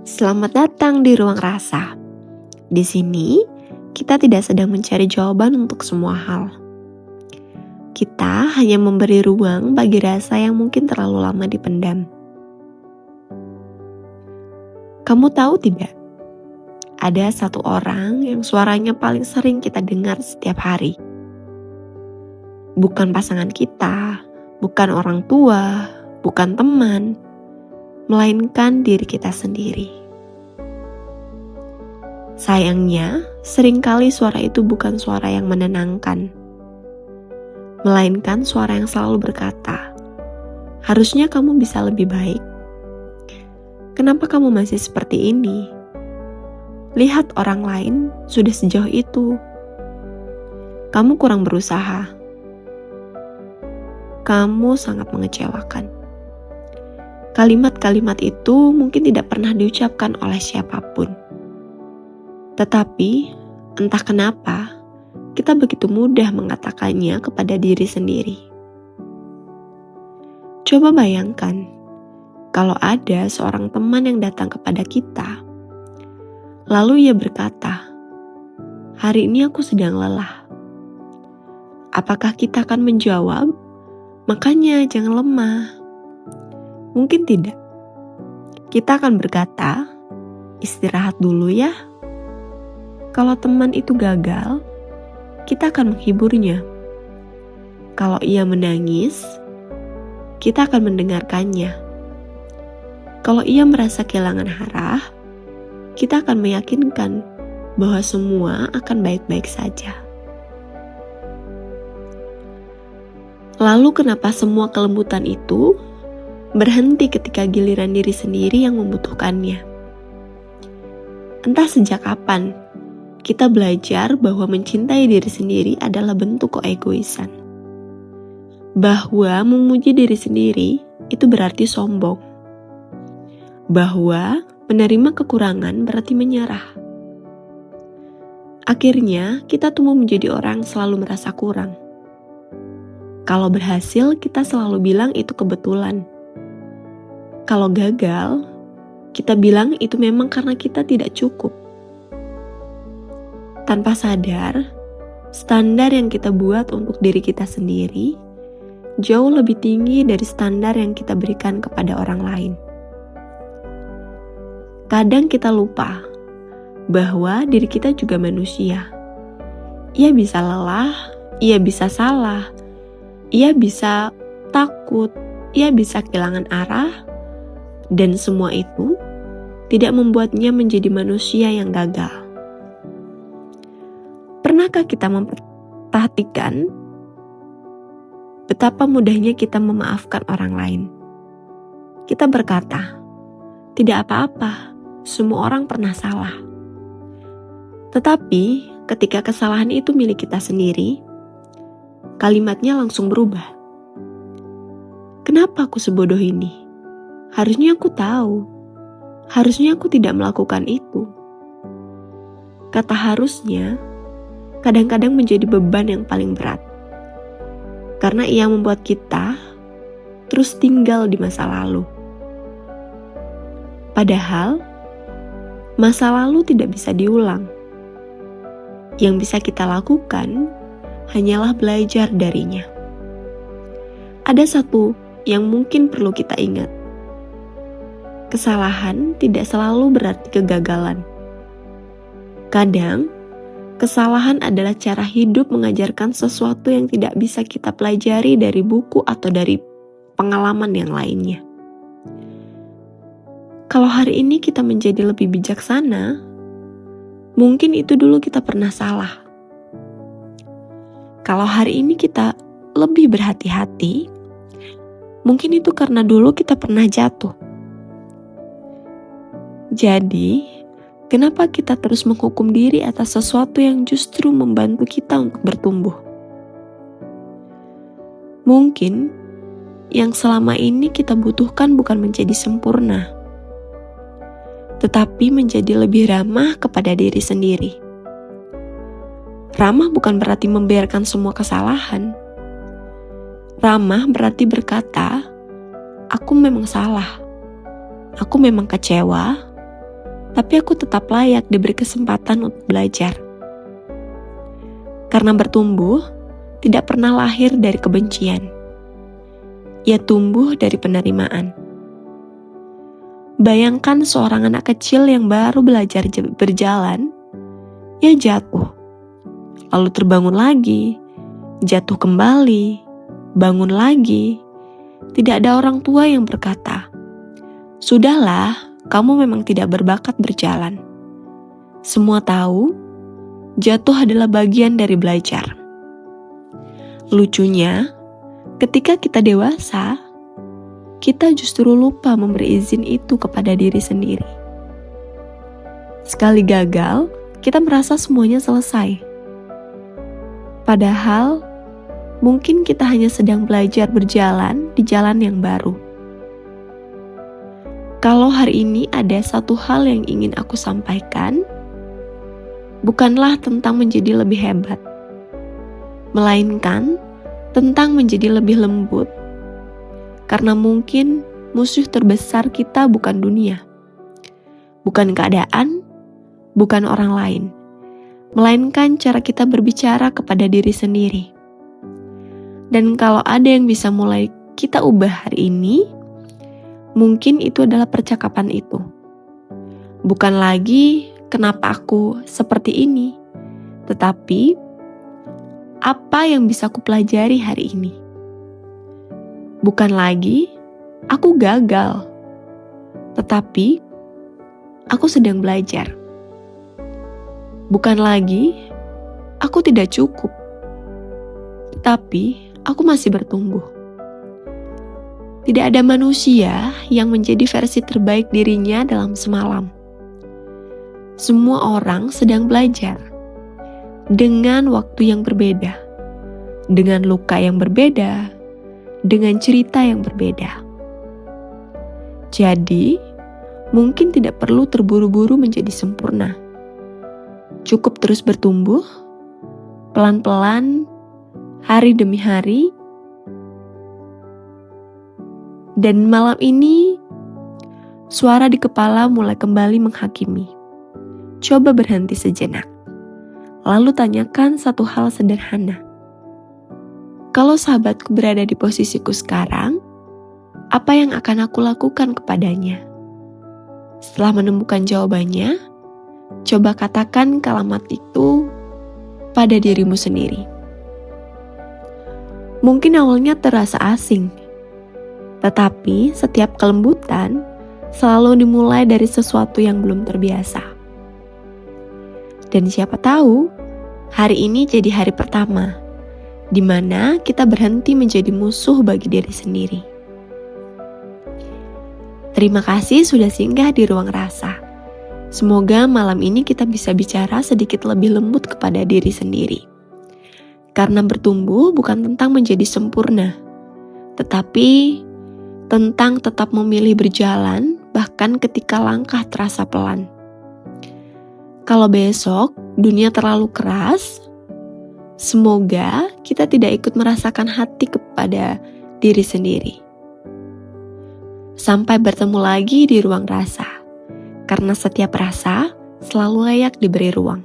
Selamat datang di ruang rasa. Di sini, kita tidak sedang mencari jawaban untuk semua hal. Kita hanya memberi ruang bagi rasa yang mungkin terlalu lama dipendam. Kamu tahu tidak? Ada satu orang yang suaranya paling sering kita dengar setiap hari. Bukan pasangan kita, bukan orang tua, bukan teman, melainkan diri kita sendiri. Sayangnya, seringkali suara itu bukan suara yang menenangkan, melainkan suara yang selalu berkata, "Harusnya kamu bisa lebih baik. Kenapa kamu masih seperti ini? Lihat orang lain sudah sejauh itu. Kamu kurang berusaha. Kamu sangat mengecewakan." Kalimat-kalimat itu mungkin tidak pernah diucapkan oleh siapapun. Tetapi, entah kenapa, kita begitu mudah mengatakannya kepada diri sendiri. Coba bayangkan, kalau ada seorang teman yang datang kepada kita, lalu ia berkata, "Hari ini aku sedang lelah." Apakah kita akan menjawab, "Makanya jangan lemah"? Mungkin tidak. Kita akan berkata, "Istirahat dulu ya." Kalau teman itu gagal, kita akan menghiburnya. Kalau ia menangis, kita akan mendengarkannya. Kalau ia merasa kehilangan arah, kita akan meyakinkan bahwa semua akan baik-baik saja. Lalu kenapa semua kelembutan itu berhenti ketika giliran diri sendiri yang membutuhkannya? Entah sejak kapan kita belajar bahwa mencintai diri sendiri adalah bentuk keegoisan. Bahwa memuji diri sendiri itu berarti sombong. Bahwa menerima kekurangan berarti menyerah. Akhirnya kita tumbuh menjadi orang yang selalu merasa kurang. Kalau berhasil, kita selalu bilang itu kebetulan. Kalau gagal, kita bilang itu memang karena kita tidak cukup. Tanpa sadar, standar yang kita buat untuk diri kita sendiri jauh lebih tinggi dari standar yang kita berikan kepada orang lain. Kadang kita lupa bahwa diri kita juga manusia. Ia bisa lelah, ia bisa salah, ia bisa takut, ia bisa kehilangan arah, dan semua itu tidak membuatnya menjadi manusia yang gagal. Pernahkah kita memperhatikan betapa mudahnya kita memaafkan orang lain? Kita berkata, "Tidak apa-apa, semua orang pernah salah." Tetapi ketika kesalahan itu milik kita sendiri, kalimatnya langsung berubah. "Kenapa aku sebodoh ini? Harusnya aku tahu. Harusnya aku tidak melakukan itu." Kata harusnya kadang-kadang menjadi beban yang paling berat. Karena ia membuat kita terus tinggal di masa lalu. Padahal, masa lalu tidak bisa diulang. Yang bisa kita lakukan hanyalah belajar darinya. Ada satu yang mungkin perlu kita ingat. Kesalahan tidak selalu berarti kegagalan. Kadang, kesalahan adalah cara hidup mengajarkan sesuatu yang tidak bisa kita pelajari dari buku atau dari pengalaman yang lainnya. Kalau hari ini kita menjadi lebih bijaksana, mungkin itu dulu kita pernah salah. Kalau hari ini kita lebih berhati-hati, mungkin itu karena dulu kita pernah jatuh. Jadi, kenapa kita terus menghukum diri atas sesuatu yang justru membantu kita untuk bertumbuh? Mungkin yang selama ini kita butuhkan bukan menjadi sempurna, tetapi menjadi lebih ramah kepada diri sendiri. Ramah bukan berarti membiarkan semua kesalahan. Ramah berarti berkata, "Aku memang salah. Aku memang kecewa. tapi aku tetap layak diberi kesempatan untuk belajar. Karena bertumbuh tidak pernah lahir dari kebencian. Ia tumbuh dari penerimaan. Bayangkan seorang anak kecil yang baru belajar berjalan, ia jatuh, lalu terbangun lagi, jatuh kembali, bangun lagi. Tidak ada orang tua yang berkata, "Sudahlah, kamu memang tidak berbakat berjalan." Semua tahu, jatuh adalah bagian dari belajar. Lucunya, ketika kita dewasa, kita justru lupa memberi izin itu kepada diri sendiri. Sekali gagal, kita merasa semuanya selesai. Padahal, mungkin kita hanya sedang belajar berjalan di jalan yang baru. Kalau hari ini ada satu hal yang ingin aku sampaikan, bukanlah tentang menjadi lebih hebat, melainkan tentang menjadi lebih lembut. Karena mungkin musuh terbesar kita bukan dunia, bukan keadaan, bukan orang lain, melainkan cara kita berbicara kepada diri sendiri. Dan kalau ada yang bisa mulai kita ubah hari ini, mungkin itu adalah percakapan itu. Bukan lagi kenapa aku seperti ini, tetapi apa yang bisa aku pelajari hari ini. Bukan lagi aku gagal, tetapi aku sedang belajar. Bukan lagi aku tidak cukup, tetapi aku masih bertumbuh. Tidak ada manusia yang menjadi versi terbaik dirinya dalam semalam. Semua orang sedang belajar dengan waktu yang berbeda, dengan luka yang berbeda, dengan cerita yang berbeda. Jadi, mungkin tidak perlu terburu-buru menjadi sempurna. Cukup terus bertumbuh, pelan-pelan, hari demi hari. Dan malam ini, suara di kepala mulai kembali menghakimi. Coba berhenti sejenak. Lalu tanyakan satu hal sederhana. Kalau sahabatku berada di posisiku sekarang, apa yang akan aku lakukan kepadanya? Setelah menemukan jawabannya, coba katakan kalimat itu pada dirimu sendiri. Mungkin awalnya terasa asing, tetapi setiap kelembutan selalu dimulai dari sesuatu yang belum terbiasa. Dan siapa tahu, hari ini jadi hari pertama, di mana kita berhenti menjadi musuh bagi diri sendiri. Terima kasih sudah singgah di Ruang Rasa. Semoga malam ini kita bisa bicara sedikit lebih lembut kepada diri sendiri. Karena bertumbuh bukan tentang menjadi sempurna, tetapi tentang tetap memilih berjalan bahkan ketika langkah terasa pelan. Kalau besok dunia terlalu keras, semoga kita tidak ikut merasakan hati kepada diri sendiri. Sampai bertemu lagi di Ruang Rasa, karena setiap rasa selalu layak diberi ruang.